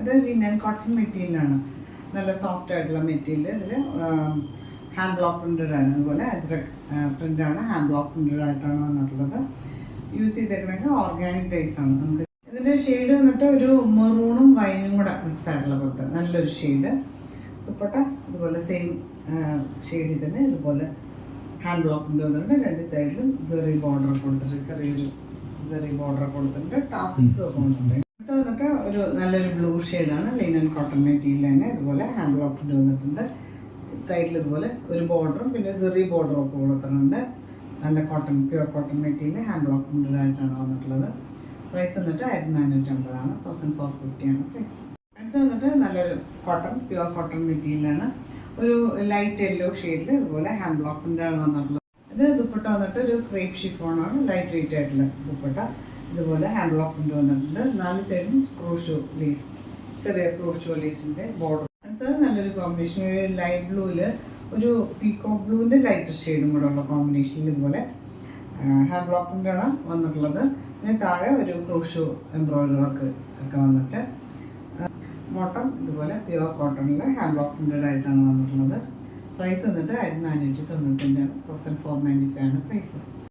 ഇത് linen cotton മെറ്റീരിയലാണ്, നല്ല സോഫ്റ്റ് ആയിട്ടുള്ള മെറ്റീരിയൽ. ഇതിൽ ഹാൻഡ് ബ്ലോക്ക് പ്രിൻ്റഡ് ആണ്, അതുപോലെ അജ്രക് പ്രിൻ്റാണ്, ഹാൻഡ് ബ്ലോക്ക് പ്രിൻ്റഡ് ആയിട്ടാണ് വന്നിട്ടുള്ളത്. യൂസ് ചെയ്തേക്കണമെങ്കിൽ ഓർഗാനിക് ഡൈസ് ആണ്. നമുക്ക് ഇതിൻ്റെ ഷെയ്ഡ് വന്നിട്ട് ഒരു മെറൂണും വൈനും കൂടെ മിക്സ് ആയിട്ടുള്ള പോലത്തെ നല്ലൊരു ഷെയ്ഡ്. ദുപ്പട്ട ഇതുപോലെ സെയിം ഷെയ്ഡിൽ തന്നെ ഇതുപോലെ ഹാൻഡ് ബ്ലോക്ക് പ്രിൻ്റ് വന്നിട്ടുണ്ട്. രണ്ട് സൈഡിലും ജെറി ബോർഡർ കൊടുത്തിട്ട്, ചെറിയൊരു ജെറി ബോർഡർ കൊടുത്തിട്ടുണ്ട്. ടാസിൽസും ഒക്കെ വന്നിട്ടുണ്ട്. അടുത്ത് വന്നിട്ട് ഒരു നല്ലൊരു ബ്ലൂ ഷെയ്ഡാണ്, ലിനൻ കോട്ടൺ മെറ്റീരിയൽ തന്നെ. ഇതുപോലെ ഹാൻഡ് ബ്ലോക്ക് പ്രിൻ്റ് വന്നിട്ടുണ്ട്. സൈഡിൽ ഇതുപോലെ ഒരു ബോർഡറും പിന്നെ ജെറി ബോർഡറും ഒക്കെ കൊടുത്തിട്ടുണ്ട്. നല്ല cotton, pure cotton material hand block printed ആയിട്ടാണ് വന്നിട്ടുള്ളത്. പ്രൈസ് വന്നിട്ട് 1450 1450 ആണ് പ്രൈസ്. അടുത്ത് വന്നിട്ട് നല്ലൊരു കോട്ടൺ, പ്യുവർ കോട്ടൺ മെറ്റീരിയലാണ്. ഒരു ലൈറ്റ് യെല്ലോ ഷെയ്ഡിൽ ഇതുപോലെ ഹാൻഡ് ബ്ലോക്ക് പ്രിൻ്റാണ് വന്നിട്ടുള്ളത്. ഇത് ദുപ്പട്ട വന്നിട്ട് ഒരു ക്രേപ്പ് ഷിഫോണാണ്, ലൈറ്റ് വെയിറ്റ് ആയിട്ടുള്ള ദുപ്പട്ട. ഇതുപോലെ ഹാൻഡ് ബ്ലോക്ക് പ്രിൻ്റ് വന്നിട്ടുണ്ട്. 4 സൈഡും ക്രോഷോ ലേസ്, ചെറിയ ക്രോഷോ ലേസിൻ്റെ ബോർഡർ. അടുത്തത് നല്ലൊരു കോമ്പിനേഷൻ, ഒരു ലൈറ്റ് ബ്ലൂവിൽ ഒരു പീകോക്ക് ബ്ലൂവിൻ്റെ ലൈറ്റർ ഷെയ്ഡും കൂടെ ഉള്ള കോമ്പിനേഷനിൽ ഇതുപോലെ ഹാൻഡ് ബ്ലോക്ക് പ്രിൻ്റാണ് വന്നിട്ടുള്ളത്. പിന്നെ താഴെ ഒരു ക്രോഷോ എംബ്രോയിഡറി വർക്ക് ഒക്കെ വന്നിട്ട്, ബോട്ടം ഇതുപോലെ പ്യുവർ കോട്ടണിൽ ഹാൻഡ് ബ്ലോക്ക് പ്രിൻ്റഡ് ആയിട്ടാണ് വന്നിട്ടുള്ളത്. പ്രൈസ് വന്നിട്ട് 1495 1495 ആണ് പ്രൈസ്.